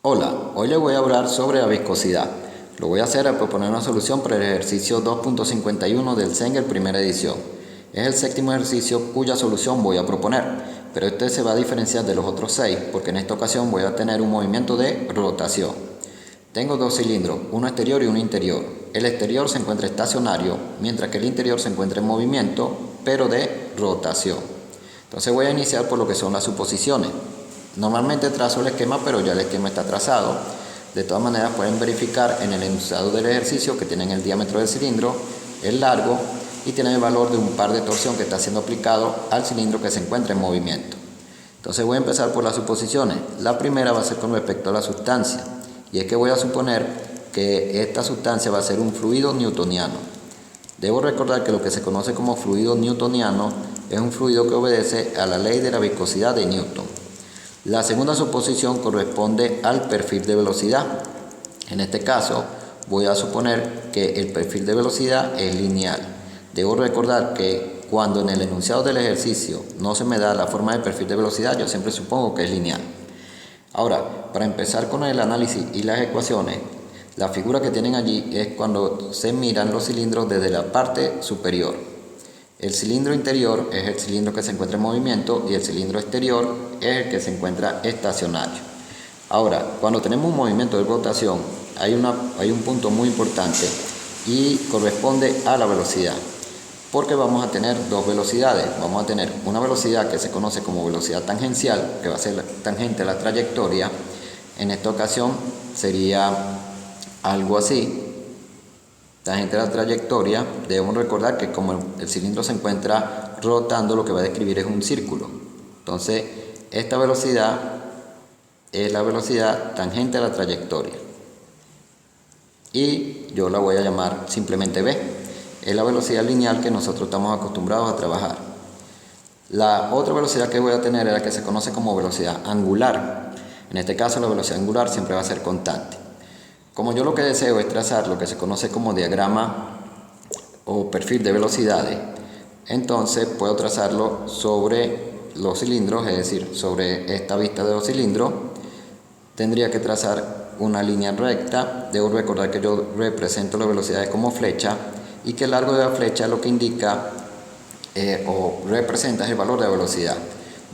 Hola, hoy les voy a hablar sobre la viscosidad. Lo voy a hacer al proponer una solución para el ejercicio 2.51 del Sanger primera edición. Es el séptimo ejercicio cuya solución voy a proponer, pero este se va a diferenciar de los otros 6 porque en esta ocasión voy a tener un movimiento de rotación. Tengo dos cilindros, uno exterior y uno interior. El exterior se encuentra estacionario, mientras que el interior se encuentra en movimiento, pero de rotación. Entonces voy a iniciar por lo que son las suposiciones. Normalmente trazo el esquema, pero ya el esquema está trazado. De todas maneras pueden verificar en el enunciado del ejercicio que tienen el diámetro del cilindro, el largo y tienen el valor de un par de torsión que está siendo aplicado al cilindro que se encuentra en movimiento. Entonces voy a empezar por las suposiciones. La primera va a ser con respecto a la sustancia, y es que voy a suponer que esta sustancia va a ser un fluido newtoniano. Debo recordar que lo que se conoce como fluido newtoniano es un fluido que obedece a la ley de la viscosidad de Newton. La segunda suposición corresponde al perfil de velocidad. En este caso voy a suponer que el perfil de velocidad es lineal. Debo recordar que cuando en el enunciado del ejercicio no se me da la forma de perfil de velocidad, yo siempre supongo que es lineal. Ahora, para empezar con el análisis y las ecuaciones, la figura que tienen allí es cuando se miran los cilindros desde la parte superior. El cilindro interior es el cilindro que se encuentra en movimiento y el cilindro exterior es el que se encuentra estacionario. Ahora, cuando tenemos un movimiento de rotación, hay un punto muy importante y corresponde a la velocidad, porque vamos a tener dos velocidades. Vamos a tener una velocidad que se conoce como velocidad tangencial, que va a ser tangente a la trayectoria. En esta ocasión sería algo así. Tangente a la trayectoria, debemos recordar que como el cilindro se encuentra rotando, lo que va a describir es un círculo. Entonces, esta velocidad es la velocidad tangente a la trayectoria. Y yo la voy a llamar simplemente v. Es la velocidad lineal que nosotros estamos acostumbrados a trabajar. La otra velocidad que voy a tener es la que se conoce como velocidad angular. En este caso, la velocidad angular siempre va a ser constante. Como yo lo que deseo es trazar lo que se conoce como diagrama o perfil de velocidades, entonces puedo trazarlo sobre los cilindros, es decir, sobre esta vista de los cilindros. Tendría que trazar una línea recta. Debo recordar que yo represento las velocidades como flecha y que el largo de la flecha lo que indica o representa es el valor de la velocidad.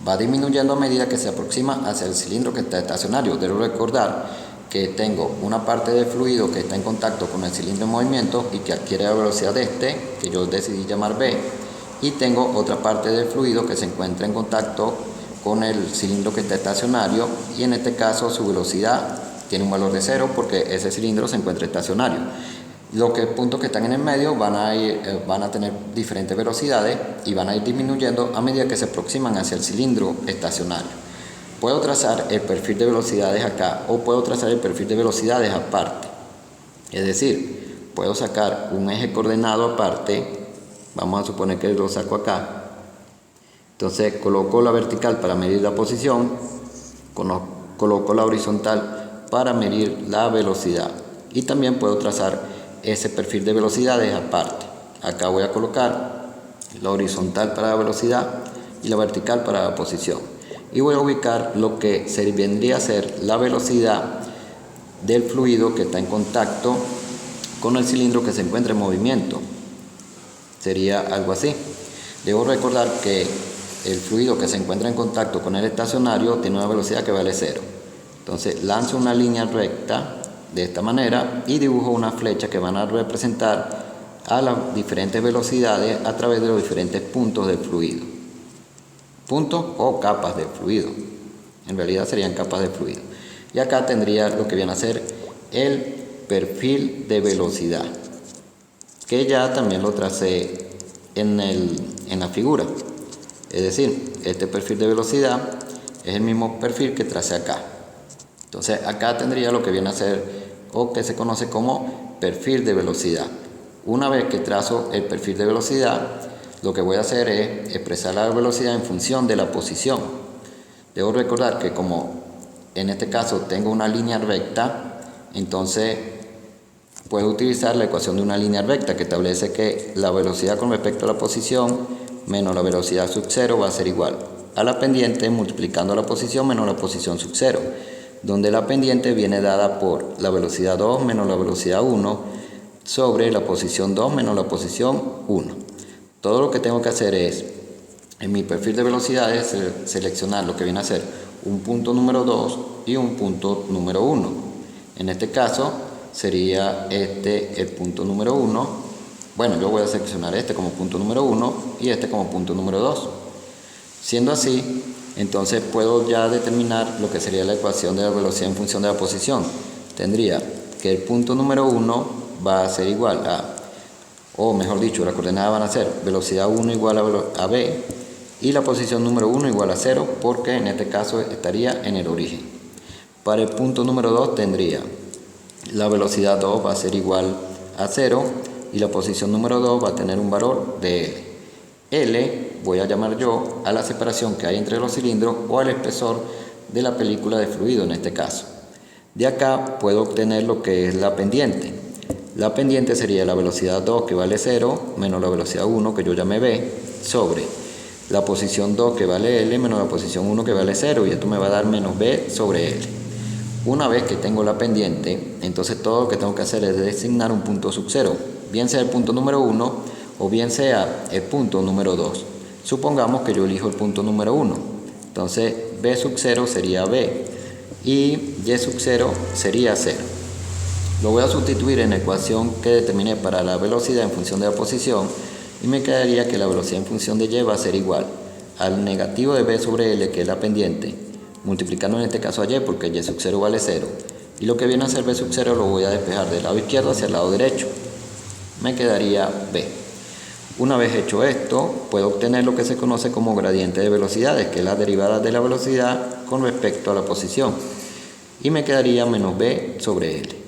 Va disminuyendo a medida que se aproxima hacia el cilindro que está estacionario. Debo recordar que tengo una parte del fluido que está en contacto con el cilindro en movimiento y que adquiere la velocidad de este, que yo decidí llamar v, y tengo otra parte del fluido que se encuentra en contacto con el cilindro que está estacionario, y en este caso su velocidad tiene un valor de 0 porque ese cilindro se encuentra estacionario. Los puntos que están en el medio van a tener diferentes velocidades y van a ir disminuyendo a medida que se aproximan hacia el cilindro estacionario. Puedo trazar el perfil de velocidades acá o puedo trazar el perfil de velocidades aparte. Es decir, puedo sacar un eje coordenado aparte. Vamos a suponer que lo saco acá. Entonces coloco la vertical para medir la posición, coloco la horizontal para medir la velocidad, y también puedo trazar ese perfil de velocidades aparte. Acá voy a colocar la horizontal para la velocidad y la vertical para la posición, y voy a ubicar lo que vendría a ser la velocidad del fluido que está en contacto con el cilindro que se encuentra en movimiento. Sería algo así. Debo recordar que el fluido que se encuentra en contacto con el estacionario tiene una velocidad que vale 0. Entonces lanzo una línea recta de esta manera y dibujo una flecha que van a representar a las diferentes velocidades a través de los diferentes puntos del fluido. Puntos o capas del fluido. En realidad serían capas de fluido. Y acá tendría lo que viene a ser el perfil de velocidad, que ya también lo tracé en la figura. Es decir, este perfil de velocidad es el mismo perfil que tracé acá. Entonces acá tendría lo que viene a ser o que se conoce como perfil de velocidad. Una vez que trazo el perfil de velocidad, lo que voy a hacer es expresar la velocidad en función de la posición. Debo recordar que como en este caso tengo una línea recta, entonces puedo utilizar la ecuación de una línea recta que establece que la velocidad con respecto a la posición menos la velocidad sub 0 va a ser igual a la pendiente multiplicando la posición menos la posición sub 0. donde la pendiente viene dada por la velocidad 2 menos la velocidad 1 sobre la posición 2 menos la posición 1. Todo lo que tengo que hacer es, en mi perfil de velocidades, seleccionar lo que viene a ser un punto número 2 y un punto número 1. En este caso sería este el punto número 1. Bueno, yo voy a seleccionar este como punto número 1 y este como punto número 2. Siendo así, entonces puedo ya determinar lo que sería la ecuación de la velocidad en función de la posición. Tendría que el punto número 1 va a ser igual a, o mejor dicho, las coordenadas van a ser velocidad 1 igual a b y la posición número 1 igual a 0, porque en este caso estaría en el origen. Para el punto número 2 tendría la velocidad 2 va a ser igual a 0 y la posición número 2 va a tener un valor de L. L voy a llamar yo a la separación que hay entre los cilindros o al espesor de la película de fluido en este caso. De acá puedo obtener lo que es la pendiente. La pendiente sería la velocidad 2 que vale 0 menos la velocidad 1 que yo llamé B sobre la posición 2 que vale L menos la posición 1 que vale 0, y esto me va a dar menos B sobre L. Una vez que tengo la pendiente, entonces todo lo que tengo que hacer es designar un punto sub 0, bien sea el punto número 1 o bien sea el punto número 2. Supongamos que yo elijo el punto número 1, entonces B sub 0 sería B y Y sub 0 sería 0. Lo voy a sustituir en la ecuación que determiné para la velocidad en función de la posición y me quedaría que la velocidad en función de Y va a ser igual al negativo de B sobre L, que es la pendiente, multiplicando en este caso a Y porque Y sub 0 vale 0. Y lo que viene a ser B sub 0 lo voy a despejar del lado izquierdo hacia el lado derecho. Me quedaría B. Una vez hecho esto, puedo obtener lo que se conoce como gradiente de velocidades, que es la derivada de la velocidad con respecto a la posición. Y me quedaría menos B sobre L.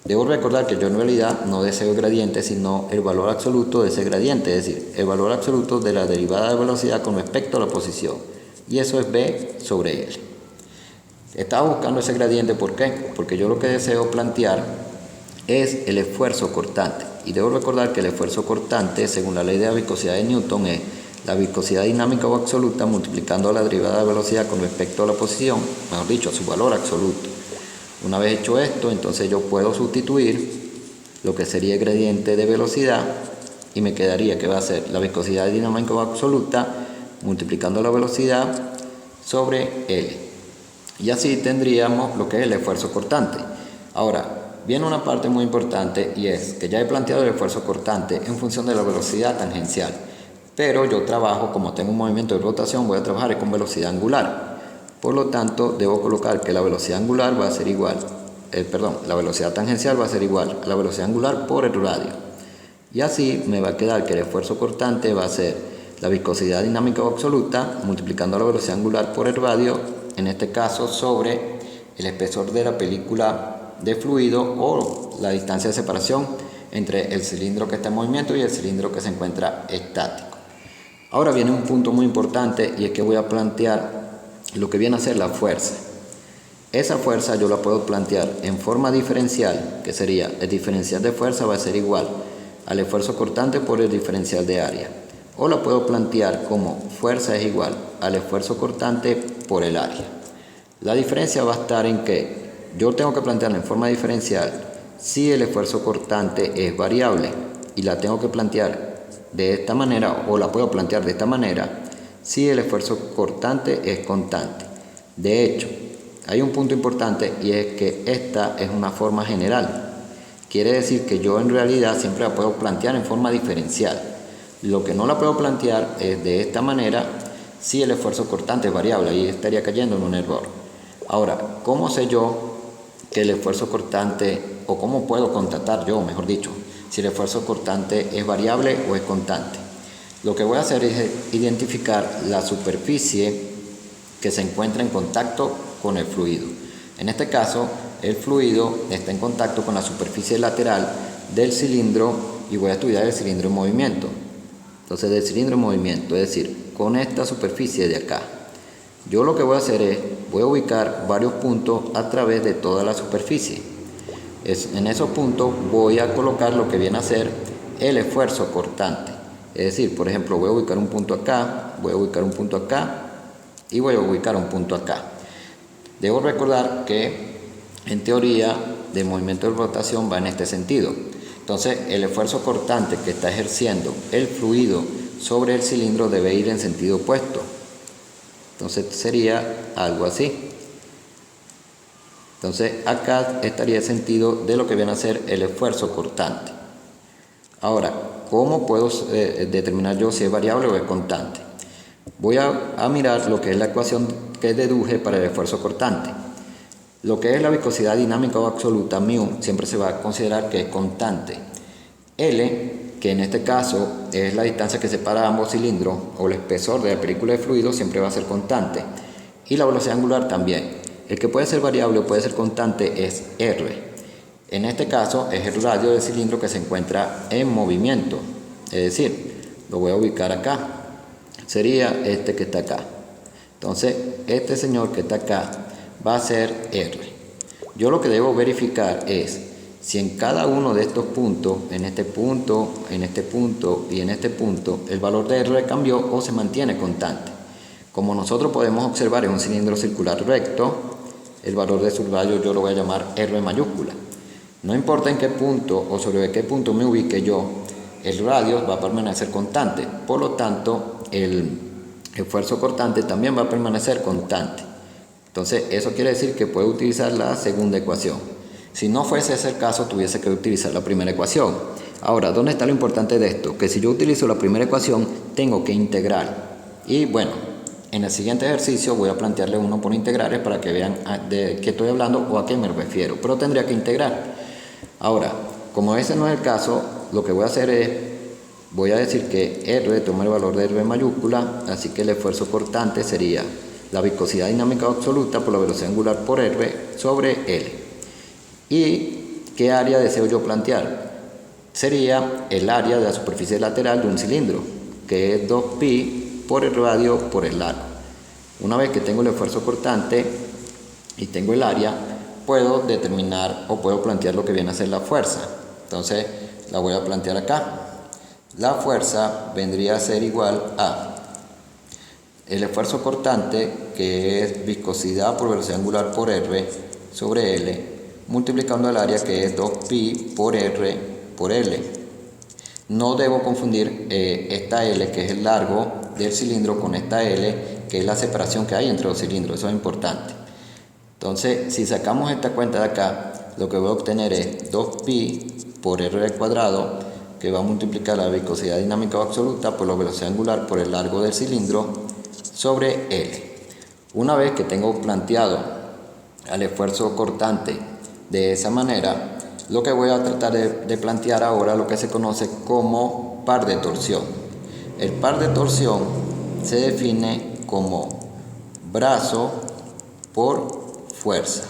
Debo recordar que yo en realidad no deseo el gradiente, sino el valor absoluto de ese gradiente, es decir, el valor absoluto de la derivada de velocidad con respecto a la posición. Y eso es B sobre L. Estaba buscando ese gradiente, ¿por qué? Porque yo lo que deseo plantear es el esfuerzo cortante. Y debo recordar que el esfuerzo cortante, según la ley de la viscosidad de Newton, es la viscosidad dinámica o absoluta multiplicando la derivada de velocidad con respecto a la posición, mejor dicho, a su valor absoluto. Una vez hecho esto, entonces yo puedo sustituir lo que sería el gradiente de velocidad y me quedaría que va a ser la viscosidad dinámica o absoluta multiplicando la velocidad sobre L. Y así tendríamos lo que es el esfuerzo cortante. Ahora, viene una parte muy importante, y es que ya he planteado el esfuerzo cortante en función de la velocidad tangencial, pero yo trabajo, como tengo un movimiento de rotación, voy a trabajar con velocidad angular. Por lo tanto, debo colocar que la velocidad angular va a ser igual, la velocidad tangencial va a ser igual a la velocidad angular por el radio. Y así me va a quedar que el esfuerzo cortante va a ser la viscosidad dinámica o absoluta multiplicando la velocidad angular por el radio, en este caso sobre el espesor de la película de fluido o la distancia de separación entre el cilindro que está en movimiento y el cilindro que se encuentra estático. Ahora viene un punto muy importante, y es que voy a plantear lo que viene a ser la fuerza. Esa fuerza yo la puedo plantear en forma diferencial, que sería el diferencial de fuerza va a ser igual al esfuerzo cortante por el diferencial de área, o la puedo plantear como fuerza es igual al esfuerzo cortante por el área. La diferencia va a estar en que yo tengo que plantearla en forma diferencial si el esfuerzo cortante es variable, y la tengo que plantear de esta manera, o la puedo plantear de esta manera si el esfuerzo cortante es constante. De hecho, hay un punto importante, y es que esta es una forma general. Quiere decir que yo en realidad siempre la puedo plantear en forma diferencial. Lo que no la puedo plantear es de esta manera si el esfuerzo cortante es variable, y estaría cayendo en un error. Ahora, ¿cómo sé yo que el esfuerzo cortante, o cómo puedo constatar yo, mejor dicho, si el esfuerzo cortante es variable o es constante? Lo que voy a hacer es identificar la superficie que se encuentra en contacto con el fluido. En este caso, el fluido está en contacto con la superficie lateral del cilindro, y voy a estudiar el cilindro en movimiento. Entonces, del cilindro en movimiento, es decir, con esta superficie de acá. Yo lo que voy a hacer es, voy a ubicar varios puntos a través de toda la superficie. En esos puntos voy a colocar lo que viene a ser el esfuerzo cortante. Es decir, por ejemplo, voy a ubicar un punto acá, voy a ubicar un punto acá y voy a ubicar un punto acá. Debo recordar que en teoría del movimiento de rotación va en este sentido. Entonces el esfuerzo cortante que está ejerciendo el fluido sobre el cilindro debe ir en sentido opuesto. Entonces sería algo así. Entonces acá estaría el sentido de lo que viene a ser el esfuerzo cortante. Ahora, ¿cómo puedo determinar yo si es variable o es constante? Voy a mirar lo que es la ecuación que deduje para el esfuerzo cortante. Lo que es la viscosidad dinámica o absoluta, μ, siempre se va a considerar que es constante. L, que en este caso es la distancia que separa ambos cilindros, o el espesor de la película de fluido, siempre va a ser constante. Y la velocidad angular también. El que puede ser variable o puede ser constante es R. En este caso es el radio del cilindro que se encuentra en movimiento. Es decir, lo voy a ubicar acá. Sería este que está acá. Entonces, este señor que está acá va a ser R. Yo lo que debo verificar es si en cada uno de estos puntos, en este punto, en este punto y en este punto, el valor de R cambió o se mantiene constante. Como nosotros podemos observar en un cilindro circular recto, el valor de su radio yo lo voy a llamar R mayúscula. No importa en qué punto o sobre qué punto me ubique yo, el radio va a permanecer constante. Por lo tanto, el esfuerzo cortante también va a permanecer constante. Entonces, eso quiere decir que puedo utilizar la segunda ecuación. Si no fuese ese el caso, tuviese que utilizar la primera ecuación. Ahora, ¿dónde está lo importante de esto? Que si yo utilizo la primera ecuación, tengo que integrar. Y bueno, en el siguiente ejercicio voy a plantearle uno por integrales para que vean de qué estoy hablando o a qué me refiero. Pero tendría que integrar. Ahora, como ese no es el caso, lo que voy a hacer es, voy a decir que R toma el valor de R mayúscula, así que el esfuerzo cortante sería la viscosidad dinámica absoluta por la velocidad angular por R sobre L. ¿Y qué área deseo yo plantear? Sería el área de la superficie lateral de un cilindro, que es 2pi por el radio por el largo. Una vez que tengo el esfuerzo cortante y tengo el área, puedo determinar o puedo plantear lo que viene a ser la fuerza. Entonces la voy a plantear acá. La fuerza vendría a ser igual a el esfuerzo cortante, que es viscosidad por velocidad angular por R sobre L, multiplicando el área, que es 2pi por R por L. No debo confundir esta L, que es el largo del cilindro, con esta L, que es la separación que hay entre los cilindros. Eso es importante. Entonces, si sacamos esta cuenta de acá, lo que voy a obtener es 2pi por R al cuadrado, que va a multiplicar la viscosidad dinámica absoluta por la velocidad angular por el largo del cilindro sobre L. Una vez que tengo planteado al esfuerzo cortante de esa manera, lo que voy a tratar de plantear ahora lo que se conoce como par de torsión. El par de torsión se define como brazo por fuerza.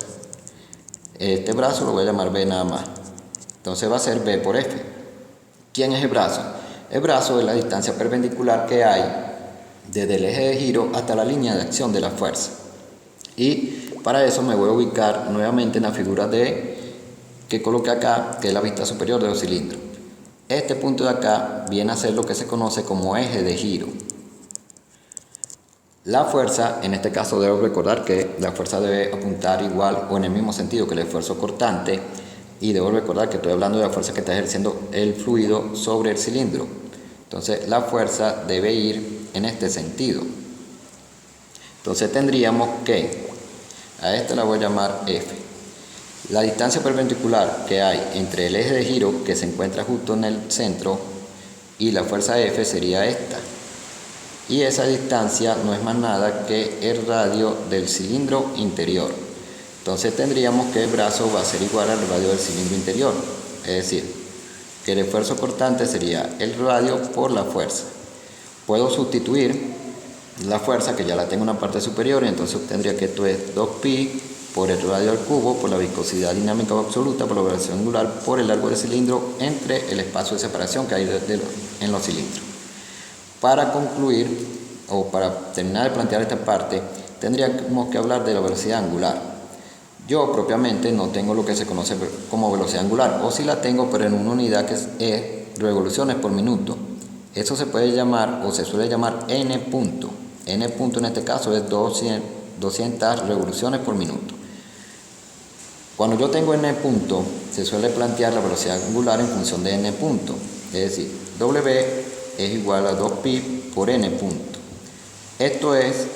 Este brazo lo voy a llamar B nada más. Entonces va a ser B por F. ¿Quién es el brazo? El brazo es la distancia perpendicular que hay desde el eje de giro hasta la línea de acción de la fuerza. Y para eso me voy a ubicar nuevamente en la figura D que coloqué acá, que es la vista superior de los cilindros. Este punto de acá viene a ser lo que se conoce como eje de giro. La fuerza, en este caso debo recordar que la fuerza debe apuntar igual o en el mismo sentido que el esfuerzo cortante, y debo recordar que estoy hablando de la fuerza que está ejerciendo el fluido sobre el cilindro. Entonces la fuerza debe ir en este sentido. Entonces tendríamos que, a esta la voy a llamar F. La distancia perpendicular que hay entre el eje de giro, que se encuentra justo en el centro, y la fuerza F sería esta. Y esa distancia no es más nada que el radio del cilindro interior. Entonces tendríamos que el brazo va a ser igual al radio del cilindro interior. Es decir, que el esfuerzo cortante sería el radio por la fuerza. Puedo sustituir la fuerza, que ya la tengo en una parte superior, y entonces obtendría que esto es 2pi por el radio al cubo por la viscosidad dinámica absoluta por la velocidad angular por el largo del cilindro entre el espacio de separación que hay en los cilindros. Para concluir, o para terminar de plantear esta parte, tendríamos que hablar de la velocidad angular. Yo propiamente no tengo lo que se conoce como velocidad angular, o si la tengo, pero en una unidad que es revoluciones por minuto. Eso se puede llamar, o se suele llamar n punto. N punto en este caso es 2 200 revoluciones por minuto. Cuando yo tengo n punto, se suele plantear la velocidad angular en función de n punto, es decir, W es igual a 2pi por n punto. Esto es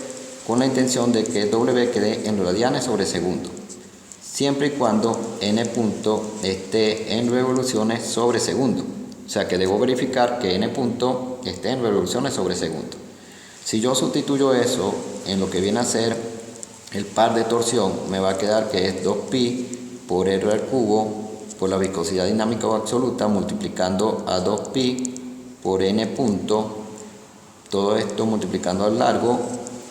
con la intención de que W quede en radianes sobre segundo, siempre y cuando n punto esté en revoluciones sobre segundo. O sea que debo verificar que n punto esté en revoluciones sobre segundo. Si yo sustituyo eso en lo que viene a ser el par de torsión, me va a quedar que es 2pi por r al cubo por la viscosidad dinámica o absoluta multiplicando a 2pi por n punto, todo esto multiplicando al largo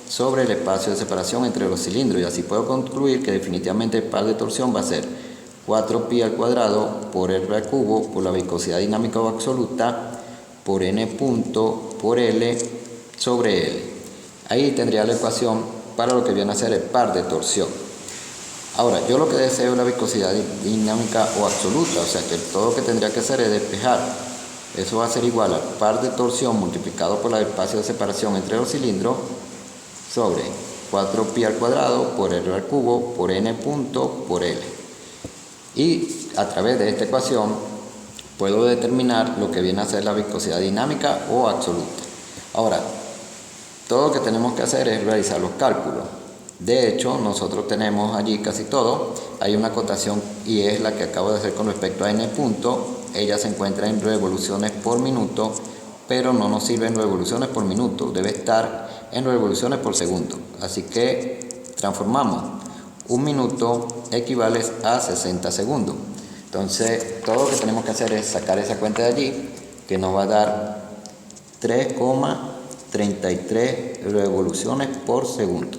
sobre el espacio de separación entre los cilindros, y así puedo concluir que definitivamente el par de torsión va a ser 4pi al cuadrado por r al cubo por la viscosidad dinámica o absoluta por n punto por L sobre L. Ahí tendría la ecuación para lo que viene a ser el par de torsión. Ahora, yo lo que deseo es la viscosidad dinámica o absoluta, o sea que todo lo que tendría que hacer es despejar. Eso va a ser igual al par de torsión multiplicado por el espacio de separación entre los cilindros sobre 4pi al cuadrado por r al cubo por n punto por L. Y a través de esta ecuación puedo determinar lo que viene a ser la viscosidad dinámica o absoluta. Ahora, todo lo que tenemos que hacer es realizar los cálculos. De hecho, nosotros tenemos allí casi todo. Hay una acotación y es la que acabo de hacer con respecto a n punto. Ella se encuentra en revoluciones por minuto, pero no nos sirve en revoluciones por minuto. Debe estar en revoluciones por segundo. Así que transformamos. Un minuto equivale a 60 segundos. Entonces, todo lo que tenemos que hacer es sacar esa cuenta de allí, que nos va a dar 3,33 revoluciones por segundo.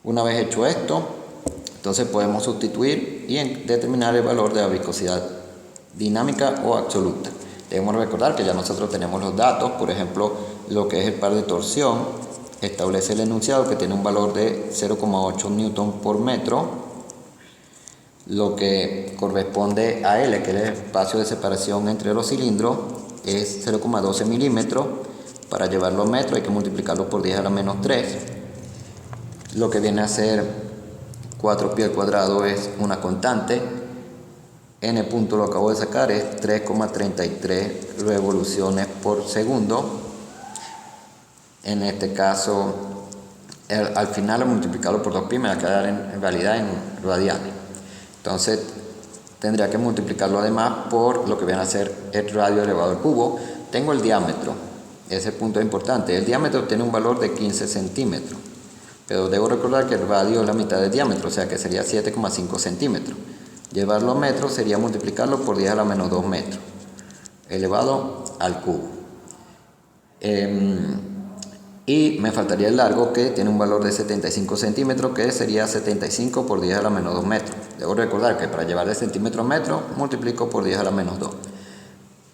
Una vez hecho esto, entonces podemos sustituir y determinar el valor de la viscosidad dinámica o absoluta. Debemos recordar que ya nosotros tenemos los datos, por ejemplo, lo que es el par de torsión, establece el enunciado que tiene un valor de 0,8 newton por metro, lo que corresponde a L, que es el espacio de separación entre los cilindros, es 0,12 milímetros. Para llevarlo a metro hay que multiplicarlo por 10 a la menos 3. Lo que viene a ser 4pi al cuadrado es una constante. N punto lo acabo de sacar, es 3,33 revoluciones por segundo. En este caso, al final al multiplicarlo por 2pi me va a quedar en realidad en radianes. Entonces tendría que multiplicarlo además por lo que viene a ser el radio elevado al cubo. Tengo el diámetro, ese punto es importante. El diámetro tiene un valor de 15 centímetros. Pero debo recordar que el radio es la mitad del diámetro, o sea que sería 7,5 centímetros. Llevarlo a metros sería multiplicarlo por 10 a la menos 2 metros, elevado al cubo. Y me faltaría el largo, que tiene un valor de 75 centímetros, que sería 75 por 10 a la menos 2 metros. Debo recordar que para llevar de centímetro a metro, multiplico por 10 a la menos 2.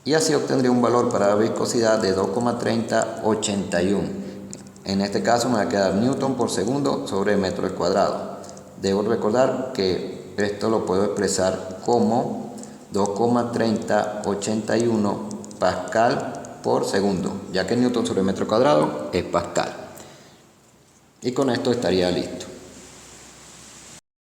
Y así obtendría un valor para la viscosidad de 2,3081. En este caso me va a quedar newton por segundo sobre metro al cuadrado. Debo recordar que esto lo puedo expresar como 2,3081 pascal por segundo, ya que newton sobre metro cuadrado es pascal. Y con esto estaría listo.